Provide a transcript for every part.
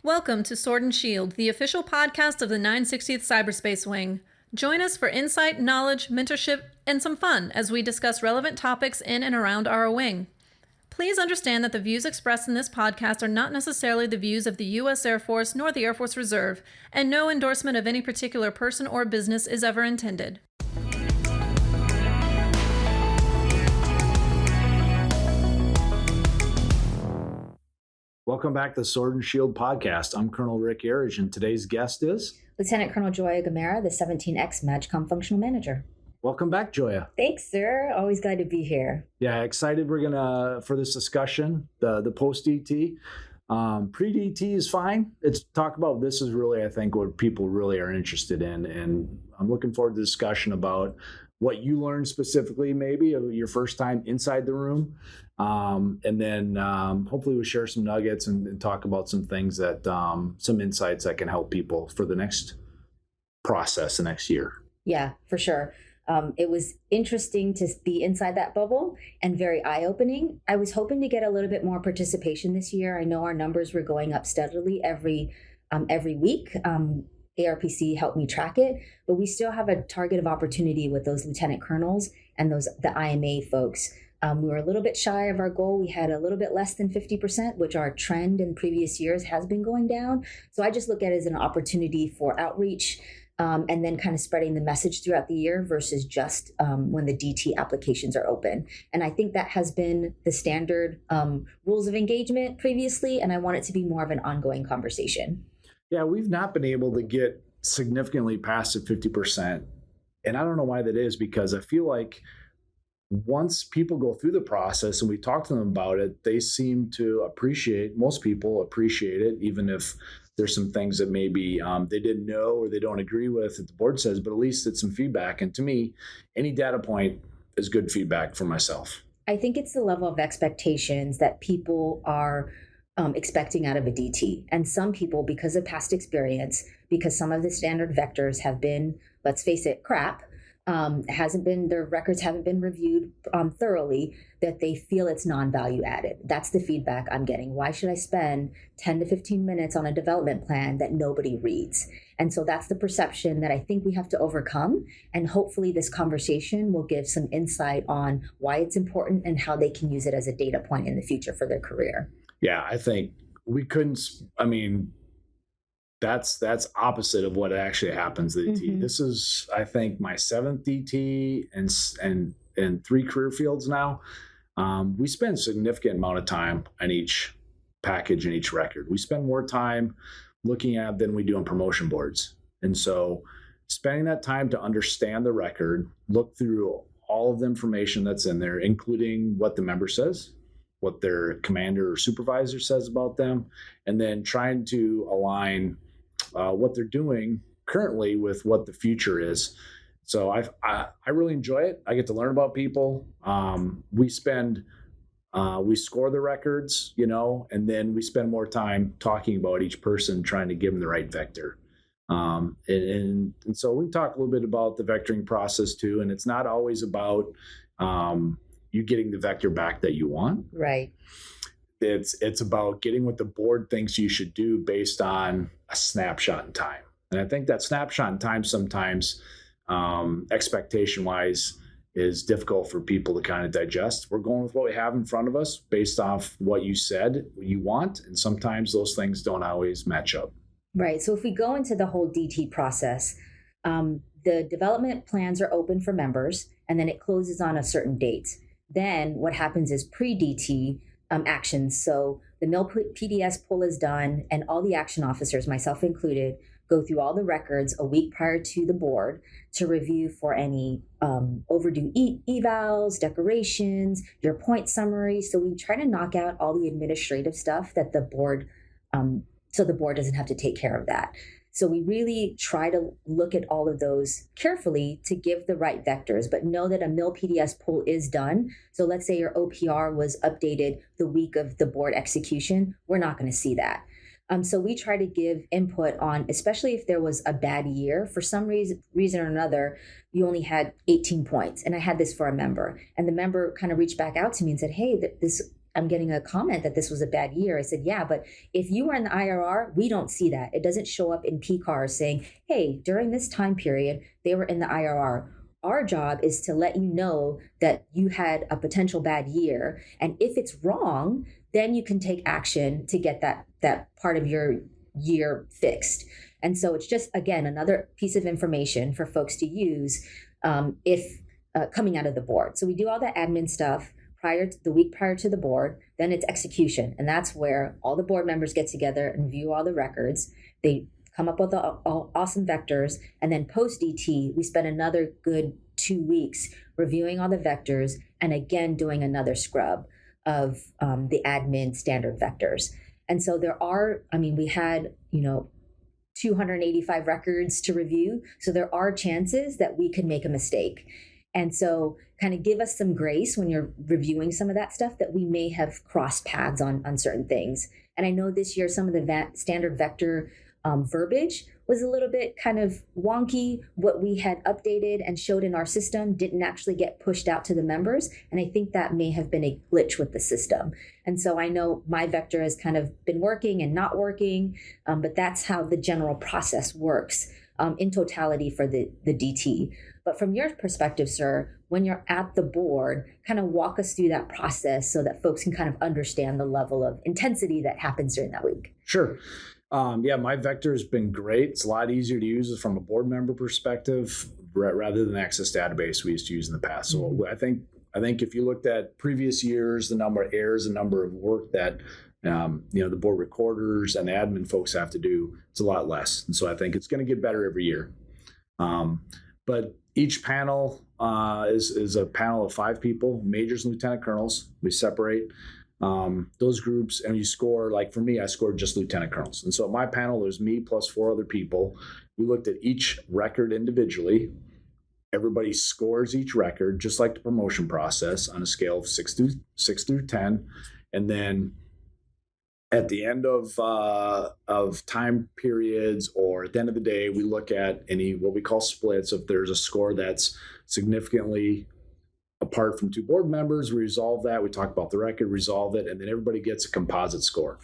Welcome to Sword and Shield, the official podcast of the 960th Cyberspace Wing. Join us for insight, knowledge, mentorship, and some fun as we discuss relevant topics in and around our wing. Please understand that the views expressed in this podcast are not necessarily the views of the U.S. Air Force nor the Air Force Reserve, and no endorsement of any particular person or business is ever intended. Welcome back to the Sword and Shield podcast. I'm Colonel Rick Erredge, and today's guest is Lieutenant Colonel Joya Gamara, the 17X MAGCOM Functional Manager. Welcome back, Joya. Thanks, sir. Always glad to be here. Yeah, excited we're gonna for this discussion, the post DT. Pre-DT is fine. It's talk about this is really, I think, what people really are interested in, and I'm looking forward to the discussion about what you learned specifically, maybe your first time inside the room. And then hopefully we'll share some nuggets and talk about some things that, some insights that can help people for the next process the next year. Yeah, for sure. It was interesting to be inside that bubble and very eye-opening. I was hoping to get a little bit more participation this year. I know our numbers were going up steadily every week. ARPC helped me track it, but we still have a target of opportunity with those lieutenant colonels and the IMA folks. We were a little bit shy of our goal. We had a little bit less than 50%, which our trend in previous years has been going down. So I just look at it as an opportunity for outreach and then kind of spreading the message throughout the year versus just when the DT applications are open. And I think that has been the standard rules of engagement previously, and I want it to be more of an ongoing conversation. Yeah, we've not been able to get significantly past the 50%. And I don't know why that is, because I feel like once people go through the process and we talk to them about it, they seem to most people appreciate it, even if there's some things that maybe they didn't know or they don't agree with that the board says, but at least it's some feedback. And to me, any data point is good feedback for myself. I think it's the level of expectations that people are expecting out of a DT. And some people, because of past experience, because some of the standard vectors have been, let's face it, crap, their records haven't been reviewed thoroughly, that they feel it's non-value added. That's the feedback I'm getting. Why should I spend 10 to 15 minutes on a development plan that nobody reads? And so that's the perception that I think we have to overcome. And hopefully this conversation will give some insight on why it's important and how they can use it as a data point in the future for their career. Yeah, I think we couldn't, that's opposite of what actually happens at DT. Mm-hmm. This is, I think, my 7th DT and 3 career fields now. We spend a significant amount of time on each package and each record. We spend more time looking at than we do on promotion boards. And so spending that time to understand the record, look through all of the information that's in there, including what the member says, what their commander or supervisor says about them, and then trying to align what they're doing currently with what the future is. So I really enjoy it. I get to learn about people. We score the records, and then we spend more time talking about each person, trying to give them the right vector. And so we talk a little bit about the vectoring process too, and it's not always about you getting the vector back that you want. Right. It's about getting what the board thinks you should do based on a snapshot in time. And I think that snapshot in time sometimes, expectation-wise, is difficult for people to kind of digest. We're going with what we have in front of us based off what you said you want, and sometimes those things don't always match up. Right. So if we go into the whole DT process, the development plans are open for members, and then it closes on a certain date. Then what happens is pre-DT actions. So the MIL PDS pull is done, and all the action officers, myself included, go through all the records a week prior to the board to review for any overdue evals, decorations, your point summary. So we try to knock out all the administrative stuff that the board, so the board doesn't have to take care of that. So we really try to look at all of those carefully to give the right vectors, but know that a MIL PDS pull is done. So let's say your OPR was updated the week of the board execution. We're not going to see that. So we try to give input on, especially if there was a bad year, for some reason or another, you only had 18 points. And I had this for a member, and the member kind of reached back out to me and said, hey, this I'm getting a comment that this was a bad year. I said, yeah, but if you were in the IRR, we don't see that. It doesn't show up in PCARs saying, hey, during this time period, they were in the IRR. Our job is to let you know that you had a potential bad year. And if it's wrong, then you can take action to get that part of your year fixed. And so it's just, again, another piece of information for folks to use if coming out of the board. So we do all the admin stuff the week prior to the board, then it's execution. And that's where all the board members get together and view all the records. They come up with the awesome vectors. And then post DT, we spend another good 2 weeks reviewing all the vectors and again doing another scrub of the admin standard vectors. And so we had, 285 records to review. So there are chances that we could make a mistake. And so kind of give us some grace when you're reviewing some of that stuff that we may have crossed paths on certain things. And I know this year some of the standard vector verbiage was a little bit kind of wonky. What we had updated and showed in our system didn't actually get pushed out to the members. And I think that may have been a glitch with the system. And so I know my vector has kind of been working and not working, but that's how the general process works in totality for the DT. But from your perspective, sir, when you're at the board, kind of walk us through that process so that folks can kind of understand the level of intensity that happens during that week. Sure. My vector has been great. It's a lot easier to use from a board member perspective rather than the Access database we used to use in the past. So I think if you looked at previous years, the number of errors, the number of work that the board recorders and the admin folks have to do, it's a lot less. And so I think it's going to get better every year. But each panel is a panel of 5 people, majors and lieutenant colonels. We separate those groups and you score. Like for me, I scored just lieutenant colonels. And so at my panel, there's me plus 4 other people. We looked at each record individually. Everybody scores each record, just like the promotion process, on a scale of 6 through 10. And then at the end of time periods or at the end of the day, we look at any what we call splits. If there's a score that's significantly apart from 2 board members, we resolve that. We talk about the record, resolve it, and then everybody gets a composite score.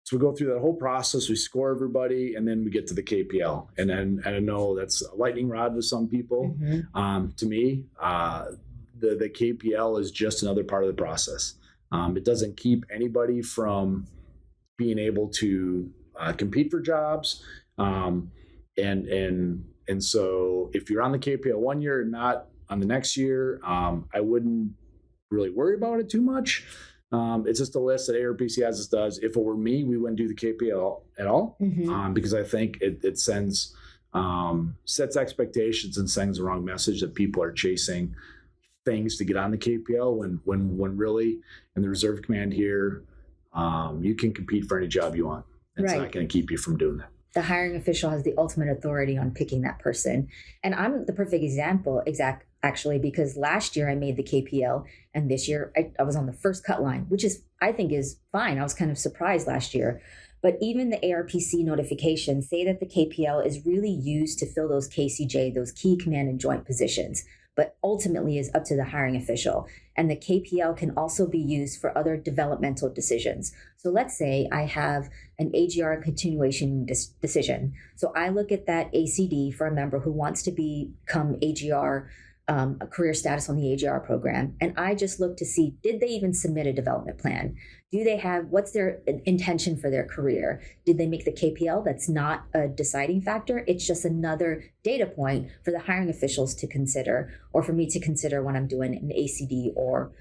So we go through that whole process, we score everybody, and then we get to the KPL. And then I know that's a lightning rod with some people. Mm-hmm. To me, the KPL is just another part of the process. It doesn't keep anybody from being able to compete for jobs. And so if you're on the KPL one year and not on the next year, I wouldn't really worry about it too much. It's just a list that ARPC as does. If it were me, we wouldn't do the KPL at all, mm-hmm. Because I think it sends sets expectations and sends the wrong message that people are chasing things to get on the KPL when really in the reserve command here, you can compete for any job you want. It's not going to keep you from doing that. The hiring official has the ultimate authority on picking that person. And I'm the perfect example, actually, because last year I made the KPL and this year I was on the first cut line, which I think is fine. I was kind of surprised last year. But even the ARPC notifications say that the KPL is really used to fill those KCJ, those key command and joint positions, but ultimately is up to the hiring official. And the KPL can also be used for other developmental decisions. So let's say I have an AGR continuation decision. So I look at that ACD for a member who wants to become AGR, a career status on the AGR program. And I just look to see, did they even submit a development plan? What's their intention for their career? Did they make the KPL? That's not a deciding factor. It's just another data point for the hiring officials to consider, or for me to consider when I'm doing an ACD or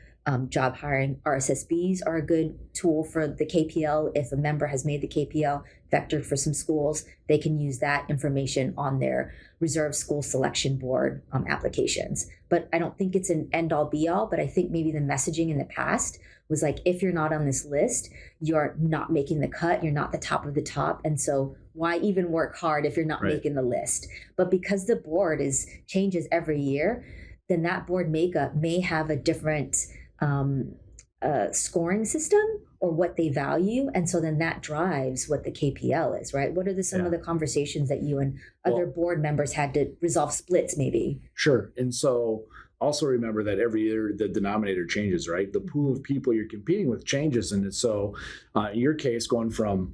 job hiring. RSSBs are a good tool for the KPL. If a member has made the KPL vectored for some schools, they can use that information on their reserve school selection board applications. But I don't think it's an end all be all, but I think maybe the messaging in the past was like, if you're not on this list, you're not making the cut, you're not the top of the top. And so why even work hard if you're not making the list? But because the board changes every year, then that board makeup may have a different scoring system or what they value. And so then that drives what the KPL is, right? What are some of the conversations that you and other board members had to resolve splits maybe? Sure. And so also remember that every year the denominator changes, right? The pool of people you're competing with changes. And so in your case, going from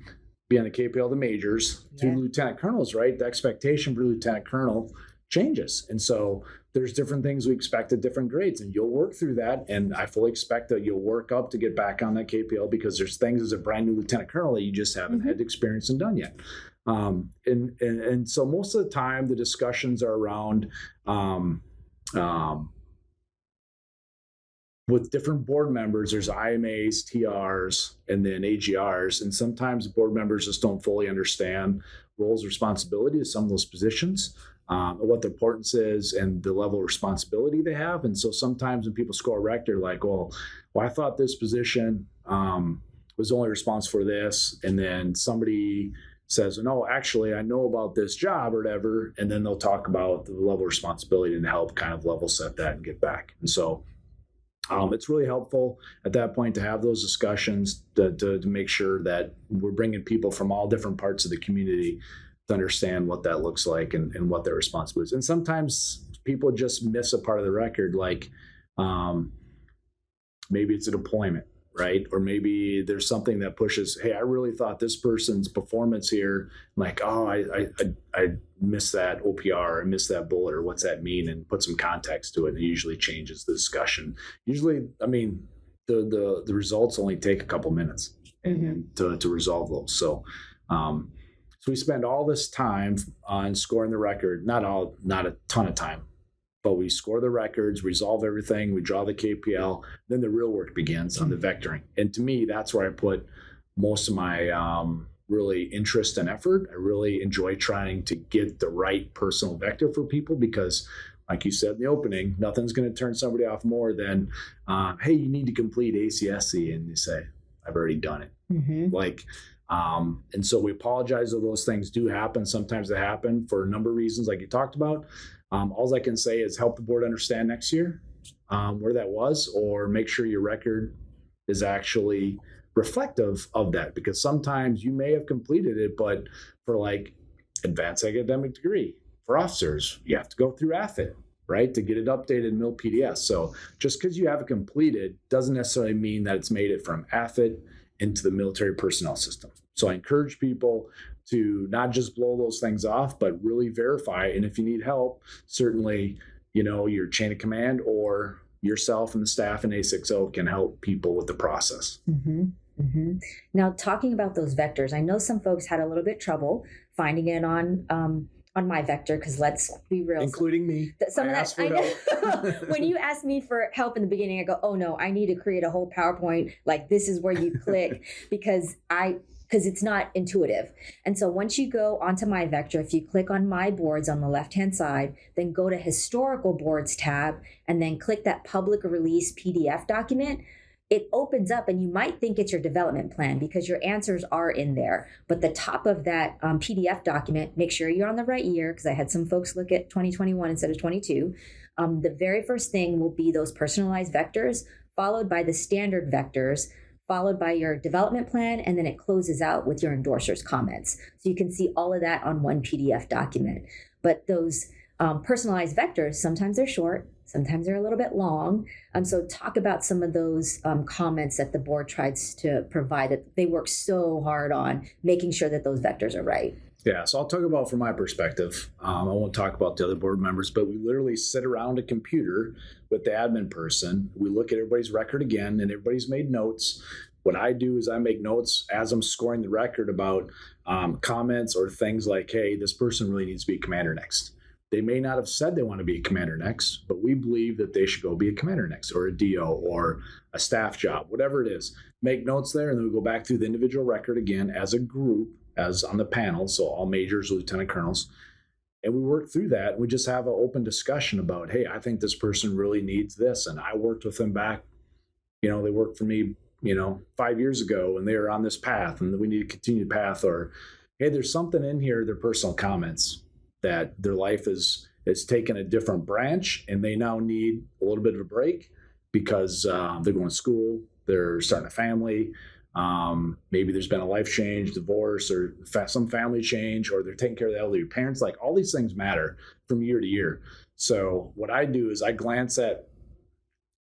being the KPL to majors to lieutenant colonels, right? The expectation for lieutenant colonel changes. And so there's different things we expect at different grades, and you'll work through that. And I fully expect that you'll work up to get back on that KPL, because there's things as a brand new lieutenant colonel that you just haven't had experience and done yet. And so most of the time the discussions are around with different board members. There's IMAs, TRs, and then AGRs. And sometimes board members just don't fully understand roles, responsibility of some of those positions, what the importance is and the level of responsibility they have. And so sometimes when people score a rec, they're like, well, I thought this position was only responsible for this. And then somebody says, no, actually, I know about this job or whatever. And then they'll talk about the level of responsibility and help kind of level set that and get back. And so it's really helpful at that point to have those discussions to make sure that we're bringing people from all different parts of the community to understand what that looks like and what their responsibility is. And sometimes people just miss a part of the record, like maybe it's a deployment, right? Or maybe there's something that pushes, hey, I really thought this person's performance here, like, oh, I missed that OPR, I missed that bullet, or what's that mean? And put some context to it. And it usually changes the discussion. Usually, I mean, the results only take a couple minutes to resolve those. So we spend all this time on scoring the record, not a ton of time, but we score the records, resolve everything, we draw the KPL, then the real work begins on the vectoring. And to me, that's where I put most of my really interest and effort. I really enjoy trying to get the right personal vector for people, because like you said in the opening, nothing's going to turn somebody off more than, hey, you need to complete ACSC. And you say, I've already done it. And so we apologize if those things do happen. Sometimes they happen for a number of reasons, like you talked about. All I can say is help the board understand next year where that was, or make sure your record is actually reflective of that, because sometimes you may have completed it, but for like advanced academic degree for officers, you have to go through AFIT, right, to get it updated in MIL-PDS. So just because you have it completed doesn't necessarily mean that it's made it from AFIT into the military personnel system. So I encourage people to not just blow those things off, but really verify. And if you need help, certainly, your chain of command or yourself and the staff in A60 can help people with the process. Now, talking about those vectors, I know some folks had a little bit trouble finding it on my vector, because let's be real, including me. Some of that, I know. When you asked me for help in the beginning, I go, oh no, I need to create a whole PowerPoint. Like, this is where you click, because it's not intuitive. And so once you go onto my vector, if you click on my boards on the left-hand side, then go to historical boards tab, and then click that public release PDF document, it opens up, and you might think it's your development plan because your answers are in there. But the top of that PDF document, make sure you're on the right year, because I had some folks look at 2021 instead of 22. The very first thing will be those personalized vectors, followed by the standard vectors, followed by your development plan, and then it closes out with your endorsers' comments. So you can see all of that on one PDF document. But those personalized vectors, sometimes they're short, sometimes they're a little bit long. So talk about some of those comments that the board tries to provide, that they work so hard on making sure that those vectors are right. Yeah, so I'll talk about from my perspective. I won't talk about the other board members, but we literally sit around a computer with the admin person. We look at everybody's record again, and everybody's made notes. What I do is I make notes as I'm scoring the record about comments or things like, hey, this person really needs to be commander next. They may not have said they want to be a commander next, but we believe that they should go be a commander next, or a DO, or a staff job, whatever it is. Make notes there, and then we go back through the individual record again as a group, as on the panel, so all majors, lieutenant colonels, and we work through that. We just have an open discussion about, hey, I think this person really needs this, and I worked with them back, they worked for me, 5 years ago, and they are on this path, and we need to continue the path. Or, hey, there's something in here, their personal comments, that their life is taken a different branch, and they now need a little bit of a break because they're going to school, they're starting a family, Maybe there's been a life change, divorce, or some family change, or they're taking care of the elderly parents. Like all these things matter from year to year. So what I do is I glance at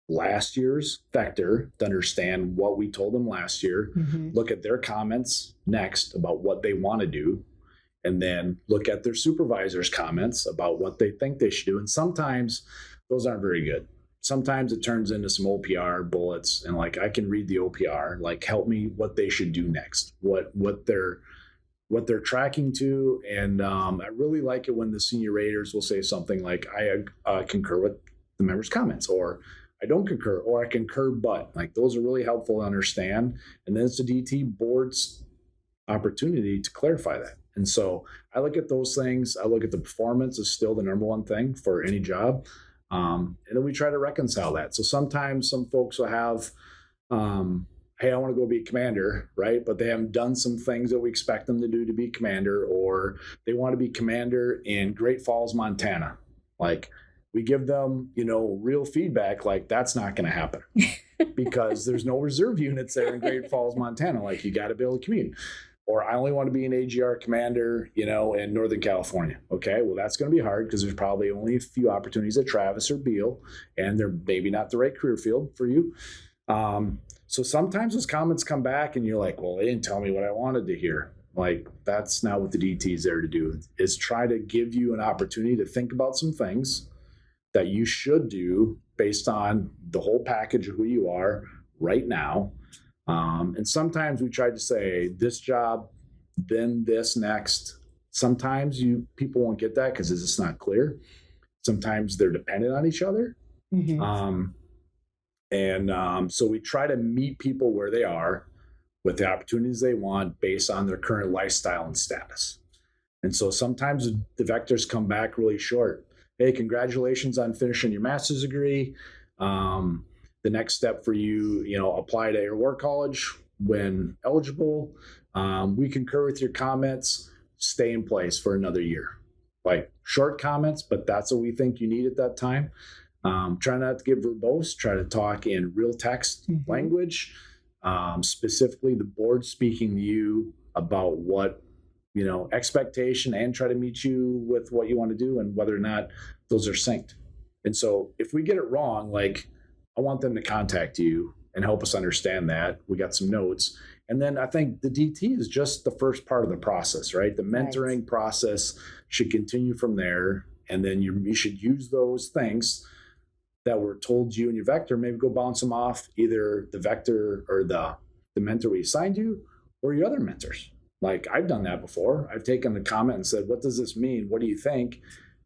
last year's vector to understand what we told them last year, look at their comments next about what they want to do, and then look at their supervisor's comments about what they think they should do. And sometimes those aren't very good. Sometimes it turns into some OPR bullets, and like I can read the OPR, like help me what they should do next, what they're tracking to. And I really like it when the senior raters will say something like, I concur with the members' comments, or I don't concur, or I concur, but like those are really helpful to understand. And then it's the DT board's opportunity to clarify that. And so I look at those things. I look at the performance is still the number one thing for any job. And then we try to reconcile that. So sometimes some folks will have, hey, I want to go be a commander, right? But they haven't done some things that we expect them to do to be commander, or they want to be commander in Great Falls, Montana. Like we give them, real feedback, like that's not going to happen because there's no reserve units there in Great Falls, Montana. Like you got to be able to commute. Or I only want to be an AGR commander, in Northern California. Okay, well, that's going to be hard because there's probably only a few opportunities at Travis or Beale, and they're maybe not the right career field for you. So sometimes those comments come back and you're like, well, they didn't tell me what I wanted to hear. Like, that's not what the DT is there to do, is try to give you an opportunity to think about some things that you should do based on the whole package of who you are right now. And sometimes we try to say this job, then this next. Sometimes people won't get that because it's just not clear. Sometimes they're dependent on each other. So we try to meet people where they are with the opportunities they want based on their current lifestyle and status. And so sometimes the vectors come back really short. Hey, congratulations on finishing your master's degree. The next step for you, apply to Air War College when eligible. We concur with your comments. Stay in place for another year. Like short comments, but that's what we think you need at that time. Try not to get verbose. Try to talk in real text language. Specifically, the board speaking to you about what expectation, and try to meet you with what you want to do and whether or not those are synced. And so if we get it wrong, like I want them to contact you and help us understand that. We got some notes. And then I think the DT is just the first part of the process, right? The mentoring process should continue from there. And then you should use those things that were told you and your vector, maybe go bounce them off either the vector or the mentor we assigned you or your other mentors. Like I've done that before. I've taken a comment and said, what does this mean? What do you think?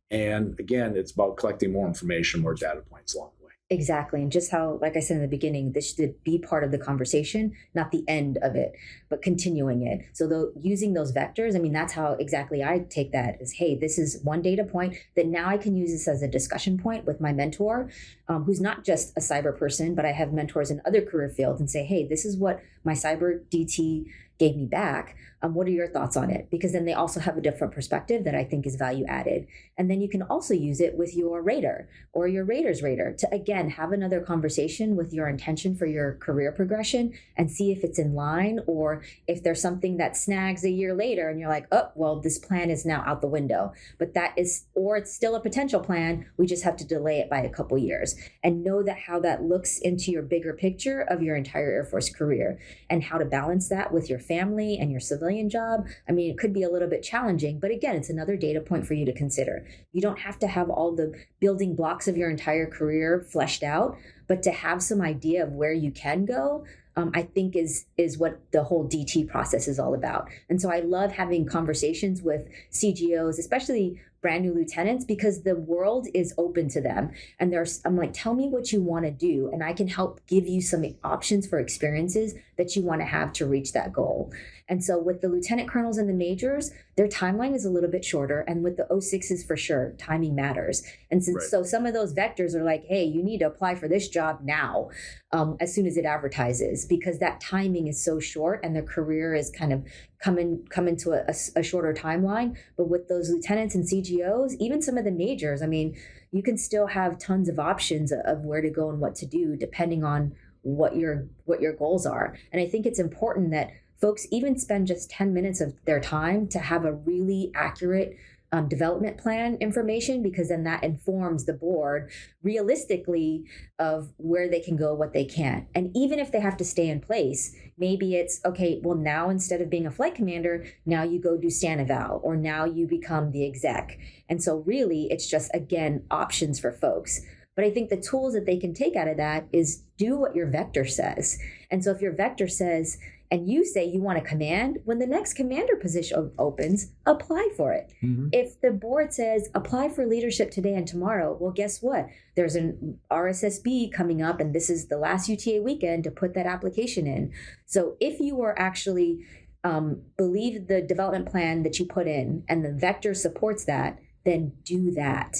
And again, it's about collecting more information, more data points along the way. Exactly. And just how, like I said in the beginning, this should be part of the conversation, not the end of it, but continuing it. So using those vectors, that's how exactly I take that is, hey, this is one data point that now I can use this as a discussion point with my mentor, who's not just a cyber person, but I have mentors in other career fields, and say, hey, this is what my cyber DT gave me back. What are your thoughts on it? Because then they also have a different perspective that I think is value added. And then you can also use it with your rater or your rater's rater to, again, have another conversation with your intention for your career progression and see if it's in line, or if there's something that snags a year later and you're like, oh, well, this plan is now out the window. But or it's still a potential plan. We just have to delay it by a couple years, and know that how that looks into your bigger picture of your entire Air Force career and how to balance that with your family and your civilian job. It could be a little bit challenging, but again, it's another data point for you to consider. You don't have to have all the building blocks of your entire career fleshed out, but to have some idea of where you can go, I think is what the whole DT process is all about. And so I love having conversations with CGOs, especially brand new lieutenants, because the world is open to them. And I'm like, tell me what you want to do, and I can help give you some options for experiences that you want to have to reach that goal. And so with the lieutenant colonels and the majors, their timeline is a little bit shorter. And with the 06s, for sure, timing matters. And so some of those vectors are like, hey, you need to apply for this job now, as soon as it advertises, because that timing is so short and their career is kind of come into a shorter timeline. But with those lieutenants and CGOs, even some of the majors, you can still have tons of options of where to go and what to do, depending on what your goals are. And I think it's important that folks even spend just 10 minutes of their time to have a really accurate development plan information, because then that informs the board realistically of where they can go, what they can't. And even if they have to stay in place, maybe it's okay, well, now instead of being a flight commander, now you go do stand eval, or now you become the exec. And so really it's just, again, options for folks. But I think the tools that they can take out of that is do what your vector says. And so if your vector says, and you say you want a command, when the next commander position opens, apply for it. Mm-hmm. If the board says, apply for leadership today and tomorrow, well, guess what? There's an RSSB coming up, and this is the last UTA weekend to put that application in. So if you are actually believe the development plan that you put in and the vector supports that, then do that.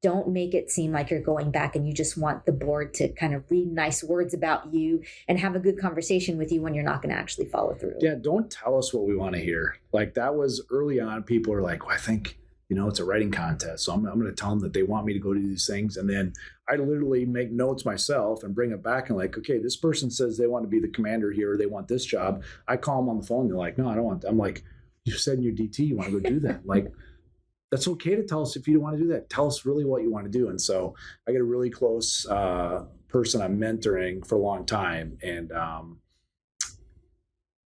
Don't make it seem like you're going back and you just want the board to kind of read nice words about you and have a good conversation with you when you're not going to actually follow through. Yeah, don't tell us what we want to hear. Like that was early on. People are like, well, I think, it's a writing contest. So I'm going to tell them that they want me to go do these things. And then I literally make notes myself and bring it back and like, okay, this person says they want to be the commander here, or they want this job. I call them on the phone. They're like, no, I don't want that. I'm like, you said in your DT, you want to go do that. Like, that's okay to tell us if you don't want to do that. Tell us really what you want to do. And so I got a really close person I'm mentoring for a long time. And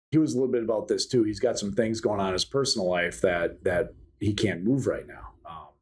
he was a little bit about this too. He's got some things going on in his personal life that he can't move right now.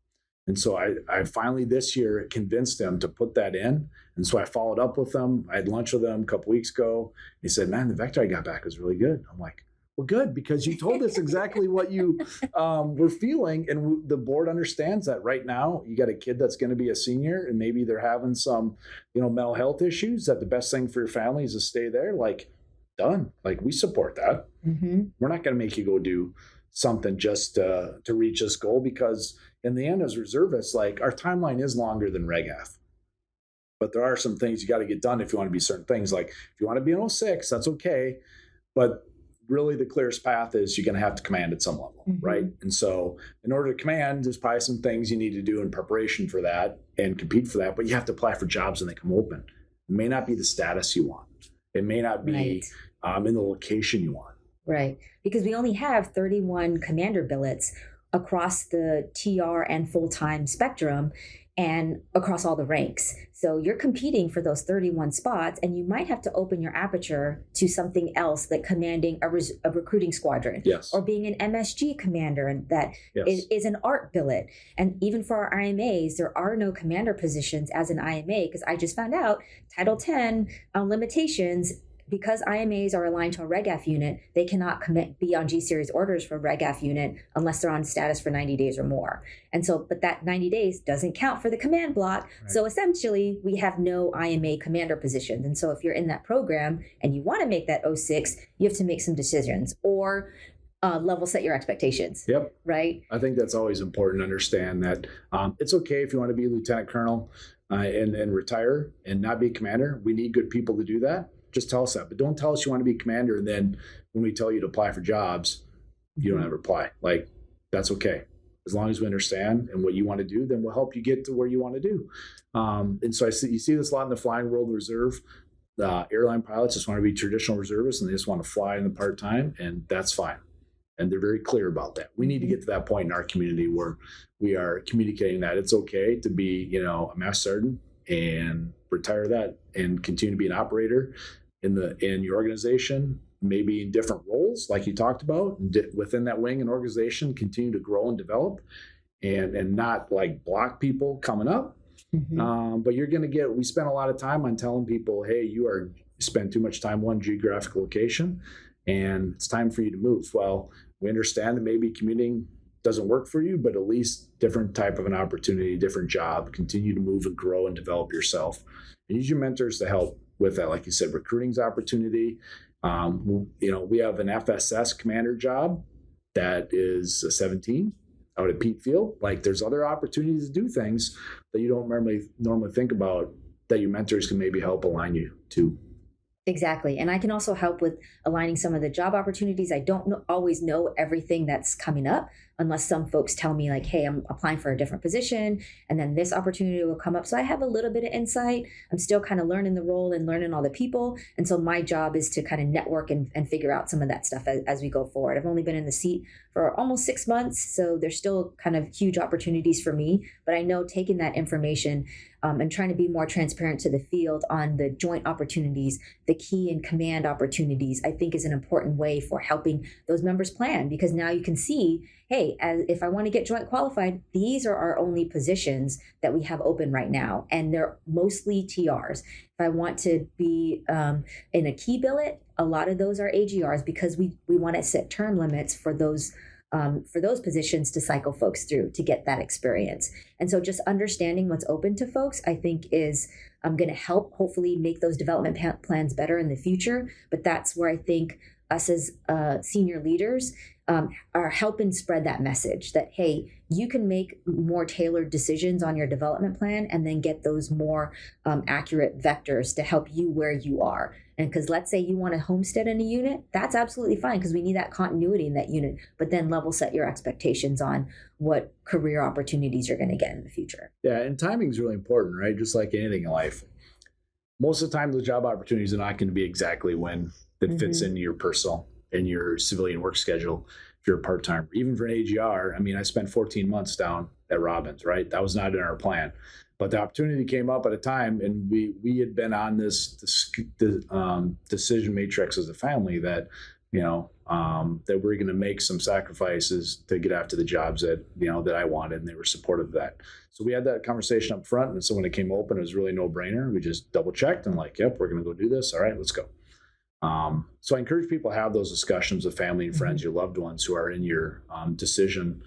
And so I finally this year convinced him to put that in. And so I followed up with him. I had lunch with him a couple weeks ago. He said, man, the vector I got back was really good. I'm like, well, good, because you told us exactly what you were feeling, and the board understands that right now. You got a kid that's going to be a senior, and maybe they're having some, mental health issues. That the best thing for your family is to stay there. Like, done. Like, we support that. Mm-hmm. We're not going to make you go do something just to reach this goal, because in the end, as reservists, like our timeline is longer than RegAF. But there are some things you got to get done if you want to be certain things. Like if you want to be an 06, that's okay, but really the clearest path is you're going to have to command at some level, mm-hmm. right? And so in order to command, there's probably some things you need to do in preparation for that and compete for that, but you have to apply for jobs when they come open. It may not be the status you want. It may not be right. In the location you want. Right, because we only have 31 commander billets across the TR and full-time spectrum and across all the ranks. So you're competing for those 31 spots, and you might have to open your aperture to something else, like commanding a recruiting squadron, yes. or being an MSG commander, and that yes. is an art billet. And even for our IMAs, there are no commander positions as an IMA, because I just found out Title 10 limitations. Because IMAs are aligned to a RegAF unit, they cannot be on G-Series orders for a RegAF unit unless they're on status for 90 days or more. And so, but that 90 days doesn't count for the command block. Right. So essentially, we have no IMA commander positions. And so if you're in that program and you want to make that 06, you have to make some decisions or level set your expectations. Yep. Right? I think that's always important to understand that it's okay if you want to be a lieutenant colonel and retire and not be a commander. We need good people to do that. Just tell us that, but don't tell us you want to be commander. And then when we tell you to apply for jobs, you don't ever apply. Like, that's okay. As long as we understand and what you want to do, then we'll help you get to where you want to do. And so you see this a lot in the Flying World Reserve. Airline pilots just want to be traditional reservists and they just want to fly in the part-time, and that's fine. And they're very clear about that. We need to get to that point in our community where we are communicating that it's okay to be, a master sergeant and retire that and continue to be an operator in your organization, maybe in different roles like you talked about within that wing and organization, continue to grow and develop and not like block people coming up. Mm-hmm. But you're going to we spend a lot of time on telling people, hey, you spend too much time one geographic location and it's time for you to move. Well, we understand that maybe commuting doesn't work for you, but at least different type of an opportunity, different job, continue to move and grow and develop yourself and use your mentors to help with that. Like you said, recruiting's opportunity. We have an FSS commander job that is 17 out at Pete Field. Like there's other opportunities to do things that you don't normally think about that your mentors can maybe help align you to. Exactly. And I can also help with aligning some of the job opportunities. I don't always know everything that's coming up, unless some folks tell me like, hey, I'm applying for a different position and then this opportunity will come up. So I have a little bit of insight. I'm still kind of learning the role and learning all the people. And so my job is to kind of network and figure out some of that stuff as we go forward. I've only been in the seat for almost 6 months, so there's still kind of huge opportunities for me. But I know taking that information and trying to be more transparent to the field on the joint opportunities, the key and command opportunities, I think is an important way for helping those members plan, because now you can see, hey, if I want to get joint qualified, these are our only positions that we have open right now, and they're mostly TRs. If I want to be in a key billet, a lot of those are AGRs, because we want to set term limits for those positions to cycle folks through to get that experience. And so just understanding what's open to folks, I think is going to help hopefully make those development plans better in the future. But that's where I think us as senior leaders are helping spread that message that, hey, you can make more tailored decisions on your development plan and then get those more accurate vectors to help you where you are. And because let's say you want to homestead in a unit, that's absolutely fine, because we need that continuity in that unit, but then level set your expectations on what career opportunities you're going to get in the future. Yeah, and timing is really important, right? Just like anything in life. Most of the time, the job opportunities are not going to be exactly when that fits into your personal and your civilian work schedule. If you're a part-timer, even for an AGR, I mean, I spent 14 months down at Robbins, right? That was not in our plan, but the opportunity came up at a time, and we had been on this decision matrix as a family that, that we're going to make some sacrifices to get after the jobs that, that I wanted, and they were supportive of that. So we had that conversation up front, and so when it came open, it was really no brainer. We just double checked and like, yep, we're going to go do this. All right, let's go. So I encourage people to have those discussions with family and friends, your loved ones who are in your decision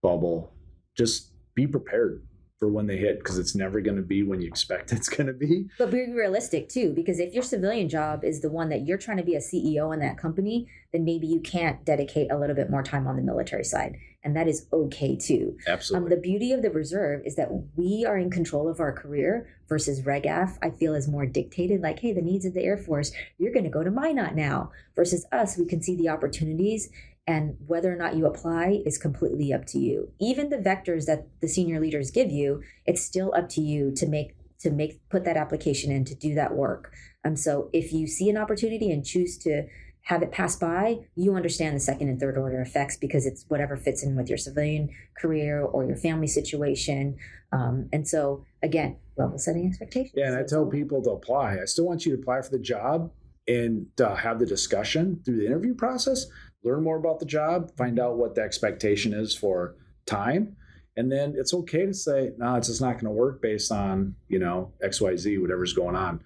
bubble. Just be prepared for when they hit, because it's never going to be when you expect it's going to be. But be realistic too, because if your civilian job is the one that you're trying to be a CEO in that company, then maybe you can't dedicate a little bit more time on the military side. And that is okay too. Absolutely. The beauty of the reserve is that we are in control of our career versus RegAF, I feel, is more dictated. Like, hey, the needs of the Air Force, you're going to go to Minot now. Versus us, we can see the opportunities, and whether or not you apply is completely up to you. Even the vectors that the senior leaders give you, it's still up to you to put that application in, to do that work. So if you see an opportunity and choose to have it pass by, you understand the second and third order effects, because it's whatever fits in with your civilian career or your family situation. And so again, level setting expectations. Yeah, and I tell people to apply. I still want you to apply for the job and have the discussion through the interview process, learn more about the job, find out what the expectation is for time. And then it's okay to say, no, it's just not going to work based on, XYZ, whatever's going on.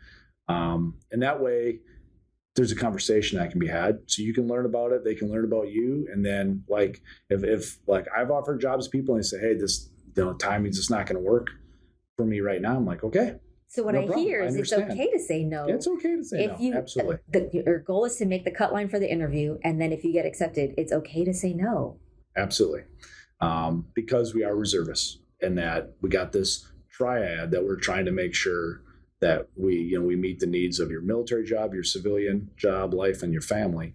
And that way there's a conversation that can be had, so you can learn about it. They can learn about you. And then like, if like I've offered jobs to people and they say, hey, this, timing's just not going to work for me right now. I'm like, okay. So what I hear is it's okay to say no. Yeah, it's okay to say no. Absolutely. Your goal is to make the cut line for the interview. And then if you get accepted, it's okay to say no. Absolutely. Because we are reservists, and that we got this triad that we're trying to make sure that we meet the needs of your military job, your civilian job, life, and your family.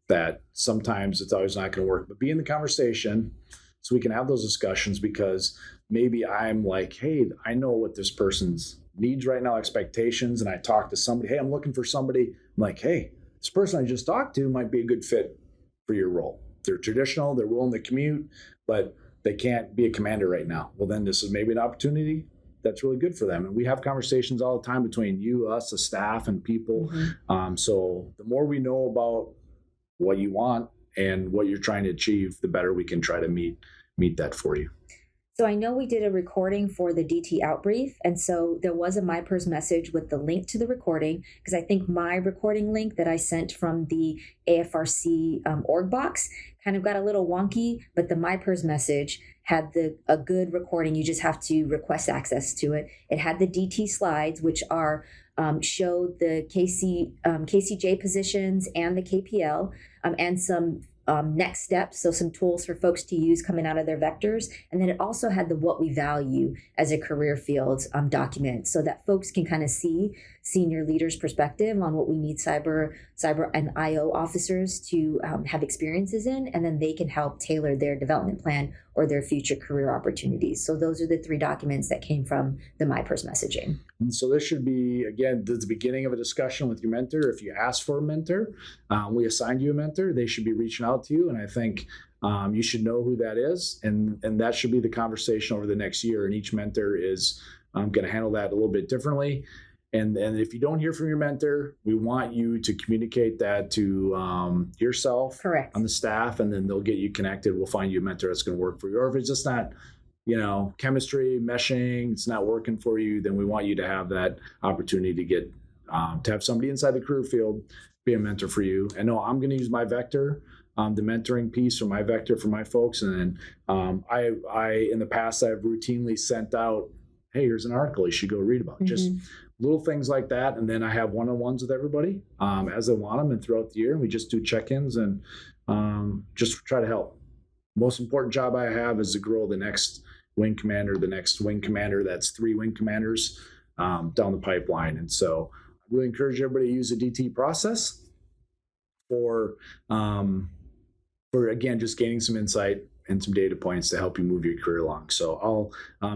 That sometimes it's always not going to work, but be in the conversation so we can have those discussions, because maybe I'm like, hey, I know what this person's needs right now, expectations, and I talk to somebody, hey, I'm looking for somebody. I'm like, hey, this person I just talked to might be a good fit for your role. They're traditional, they're willing to commute, but they can't be a commander right now. Well, then this is maybe an opportunity that's really good for them. And we have conversations all the time between you, us, the staff, and people. So the more we know about what you want and what you're trying to achieve, the better we can try to meet that for you. So I know we did a recording for the DT outbrief, and so there was a MyPERS message with the link to the recording, because I think my recording link that I sent from the AFRC org box kind of got a little wonky, but the MyPERS message had a good recording. You just have to request access to it. It had the DT slides, which are showed the KCJ positions and the KPL, and some next steps, so some tools for folks to use coming out of their vectors. And then it also had the what we value as a career field document, so that folks can kind of see senior leaders' perspective on what we need cyber and IO officers to have experiences in, and then they can help tailor their development plan or their future career opportunities. So those are the 3 documents that came from the MyPers messaging. And so this should be, again, the beginning of a discussion with your mentor. If you ask for a mentor, we assigned you a mentor, they should be reaching out to you. And I think you should know who that is. And that should be the conversation over the next year. And each mentor is going to handle that a little bit differently. And if you don't hear from your mentor, we want you to communicate that to yourself. Correct. On the staff, and then they'll get you connected. We'll find you a mentor that's going to work for you. Or if it's just not, chemistry, meshing, it's not working for you, then we want you to have that opportunity to get to have somebody inside the career field be a mentor for you. And no, I'm going to use my vector, the mentoring piece for my vector for my folks. And then I in the past, I've routinely sent out, hey, here's an article you should go read about. Just little things like that. And then I have one-on-ones with everybody as they want them and throughout the year. And we just do check-ins and just try to help. Most important job I have is to grow the next wing commander, that's 3 wing commanders down the pipeline. And so I really encourage everybody to use the DT process for again, just gaining some insight and some data points to help you move your career along. So I'll,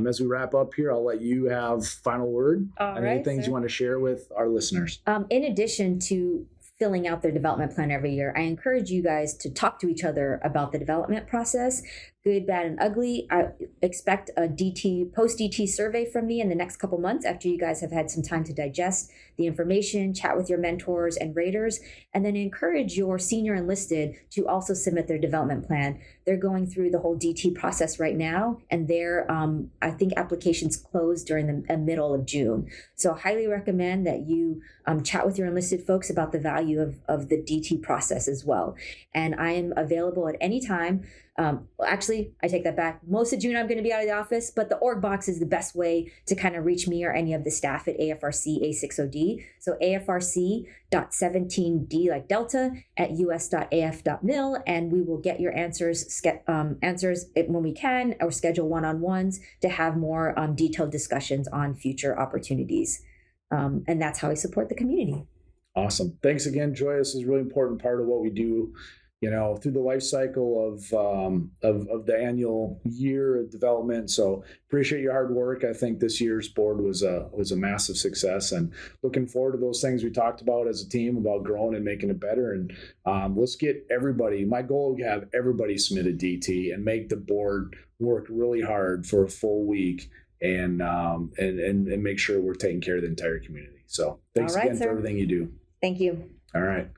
as we wrap up here, I'll let you have final word. Any things you want to share with our listeners? In addition to filling out their development plan every year, I encourage you guys to talk to each other about the development process, good, bad, and ugly. I expect a post-DT survey from me in the next couple months after you guys have had some time to digest the information, chat with your mentors and raters, and then encourage your senior enlisted to also submit their development plan. They're going through the whole DT process right now, and their I think applications close during the middle of June. So highly recommend that you chat with your enlisted folks about the value of the DT process as well. And I am available at any time. Actually, I take that back. Most of June, I'm going to be out of the office, but the org box is the best way to kind of reach me or any of the staff at AFRC A60D. So AFRC.17D like Delta at us.af.mil, and we will get your answers when we can, or schedule one-on-ones to have more detailed discussions on future opportunities. And that's how I support the community. Awesome. Thanks again, Joya. This is a really important part of what we do, through the life cycle of the annual year of development. So appreciate your hard work. I think this year's board was a massive success, and looking forward to those things we talked about as a team about growing and making it better. And let's get everybody, my goal is to have everybody submit a DT and make the board work really hard for a full week and make sure we're taking care of the entire community. So thanks again for everything you do. Thank you. All right.